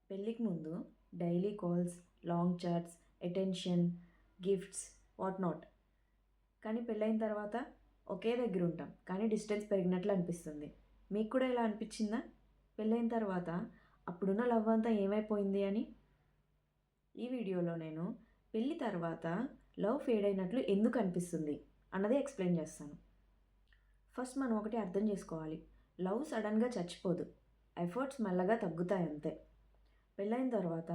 పెళ్ళికి ముందు daily calls, long chats, attention, gifts, what not. కానీ పెళ్ళైన తర్వాత ఒకే దగ్గర ఉంటాం కానీ డిస్టెన్స్ పెరిగినట్లు అనిపిస్తుంది. మీకు కూడా ఇలా అనిపించిందా? పెళ్ళైన తర్వాత అప్పుడున్న లవ్ అంతా ఏమైపోయింది అని. ఈ వీడియోలో నేను పెళ్ళి తర్వాత లవ్ ఫేడ్ అయినట్లు ఎందుకు అనిపిస్తుంది అన్నది ఎక్స్ప్లెయిన్ చేస్తాను. ఫస్ట్ మనం ఒకటి అర్థం చేసుకోవాలి. లవ్ సడన్గా చచ్చిపోదు. ఎఫర్ట్స్ మెల్లగా తగ్గుతాయి అంతే. పెళ్ళైన తర్వాత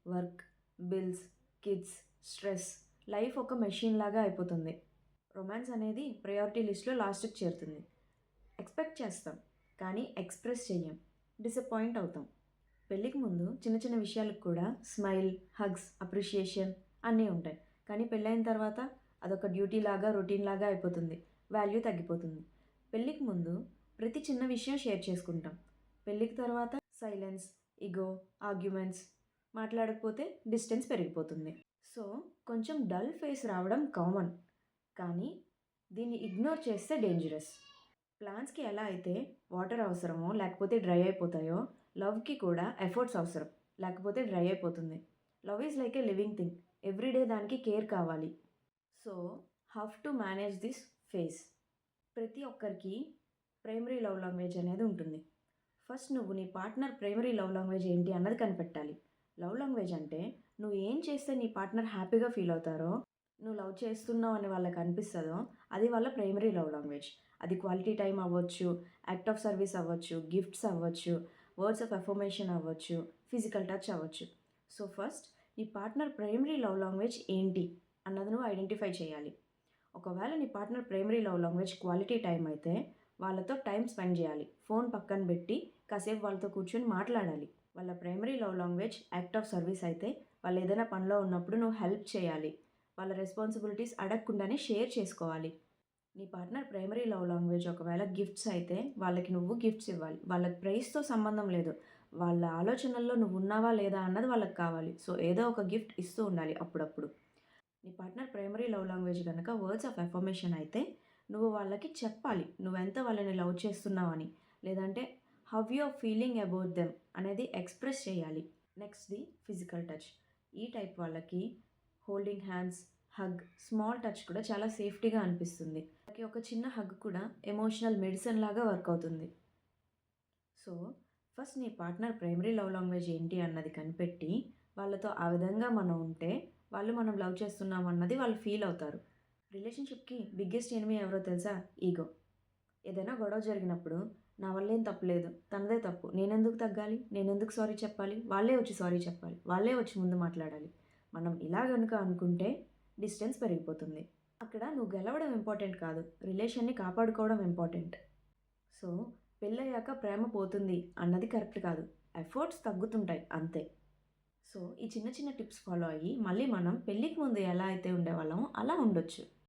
work, bills, kids, stress, life ఒక మెషిన్ లాగా అయిపోతుంది. రొమాన్స్ అనేది ప్రయారిటీ లిస్ట్లో లాస్ట్కి చేరుతుంది. ఎక్స్పెక్ట్ చేస్తాం కానీ ఎక్స్ప్రెస్ చెయ్యం, డిసప్పాయింట్ అవుతాం. పెళ్ళికి ముందు చిన్న చిన్న విషయాలకు కూడా స్మైల్, హగ్స్, అప్రిషియేషన్ అన్నీ ఉంటాయి. కానీ పెళ్ళైన తర్వాత అదొక డ్యూటీ లాగా, రొటీన్ లాగా అయిపోతుంది. వాల్యూ తగ్గిపోతుంది. పెళ్ళికి ముందు ప్రతి చిన్న విషయం షేర్ చేసుకుంటాం. పెళ్ళికి తర్వాత సైలెన్స్, ఇగో, ఆర్గ్యుమెంట్స్, మాట్లాడకపోతే డిస్టెన్స్ పెరిగిపోతుంది. సో కొంచెం డల్ ఫేస్ రావడం కామన్, కానీ దీన్ని ఇగ్నోర్ చేస్తే డేంజరస్. ప్లాంట్స్కి ఎలా అయితే వాటర్ అవసరమో లేకపోతే డ్రై అయిపోతాయో, లవ్కి కూడా ఎఫర్ట్స్ అవసరం, లేకపోతే డ్రై అయిపోతుంది. Love is like A living thing. Everyday దానికి కేర్ కావాలి. So how to manage this phase? ప్రతి ఒక్కరికి ప్రైమరీ లవ్ లాంగ్వేజ్ అనేది ఉంటుంది. ఫస్ట్ నువ్వు నీ పార్ట్నర్ ప్రైమరీ లవ్ లాంగ్వేజ్ ఏంటి అన్నది కనిపెట్టాలి. లవ్ లాంగ్వేజ్ అంటే నువ్వు ఏం చేస్తే నీ పార్ట్నర్ హ్యాపీగా ఫీల్ అవుతారో, నువ్వు లవ్ చేస్తున్నావు అని వాళ్ళకి అనిపిస్తుందో అది వాళ్ళ ప్రైమరీ లవ్ లాంగ్వేజ్. అది క్వాలిటీ టైం అవ్వచ్చు, యాక్ట్ ఆఫ్ సర్వీస్ అవ్వచ్చు, గిఫ్ట్స్ అవ్వచ్చు, వర్డ్స్ ఆఫ్ అఫర్మేషన్ అవ్వచ్చు, ఫిజికల్ టచ్ అవ్వచ్చు. సో ఫస్ట్ నీ పార్ట్నర్ ప్రైమరీ లవ్ లాంగ్వేజ్ ఏంటి అన్నది నువ్వు ఐడెంటిఫై చేయాలి. ఒకవేళ నీ partner primary love language quality time అయితే వాళ్ళతో టైం స్పెండ్ చేయాలి. ఫోన్ పక్కన పెట్టి కాసేపు వాళ్ళతో కూర్చొని మాట్లాడాలి. వాళ్ళ primary love language act of service అయితే వాళ్ళు ఏదైనా పనిలో ఉన్నప్పుడు నువ్వు హెల్ప్ చేయాలి. వాళ్ళ రెస్పాన్సిబిలిటీస్ అడగకుండానే షేర్ చేసుకోవాలి. నీ పార్ట్నర్ ప్రైమరీ లవ్ లాంగ్వేజ్ ఒకవేళ గిఫ్ట్స్ అయితే వాళ్ళకి నువ్వు గిఫ్ట్స్ ఇవ్వాలి. వాళ్ళకి ప్రైస్తో సంబంధం లేదు, వాళ్ళ ఆలోచనల్లో నువ్వు ఉన్నావా లేదా అన్నది వాళ్ళకి కావాలి. సో ఏదో ఒక గిఫ్ట్ ఇస్తూ ఉండాలి అప్పుడప్పుడు. నీ పార్ట్నర్ ప్రైమరీ లవ్ లాంగ్వేజ్ కనుక వర్డ్స్ ఆఫ్ అఫర్మేషన్ అయితే నువ్వు వాళ్ళకి చెప్పాలి నువ్వెంత వాళ్ళని లవ్ చేస్తున్నావని, లేదంటే how you are feeling about them అనేది ఎక్స్ప్రెస్ చేయాలి. నెక్స్ట్ది ఫిజికల్ టచ్. ఈ టైప్ వాళ్ళకి holding hands, hug, small touch కూడా చాలా సేఫ్టీగా అనిపిస్తుంది. వాళ్ళకి ఒక చిన్న హగ్ కూడా ఎమోషనల్ మెడిసిన్ లాగా వర్క్ అవుతుంది. సో ఫస్ట్ నీ పార్ట్నర్ ప్రైమరీ లవ్ లాంగ్వేజ్ ఏంటి అన్నది కనిపెట్టి వాళ్ళతో ఆ విధంగా మనం ఉంటే వాళ్ళు మనం లవ్ చేస్తున్నాం అన్నది వాళ్ళు ఫీల్ అవుతారు. రిలేషన్షిప్కి బిగ్గెస్ట్ ఎనిమీ ఎవరో తెలుసా? ఈగో. ఏదైనా గొడవ జరిగినప్పుడు నా వల్ల ఏం తప్పులేదు, తనదే తప్పు, నేనెందుకు తగ్గాలి, నేనెందుకు సారీ చెప్పాలి, వాళ్ళే వచ్చి సారీ చెప్పాలి, వాళ్ళే వచ్చి ముందు మాట్లాడాలి. మనం ఇలా కనుక అనుకుంటే డిస్టెన్స్ పెరిగిపోతుంది. అక్కడ నువ్వు గెలవడం ఇంపార్టెంట్ కాదు, రిలేషన్ని కాపాడుకోవడం ఇంపార్టెంట్. సో పెళ్ళయ్యాక ప్రేమ పోతుంది అన్నది కరెక్ట్ కాదు, ఎఫర్ట్స్ తగ్గుతుంటాయి అంతే. సో ఈ చిన్న చిన్న టిప్స్ ఫాలో అయ్యి మళ్ళీ మనం పెళ్ళికి ముందు ఎలా అయితే ఉండేవాళ్ళమో అలా ఉండొచ్చు.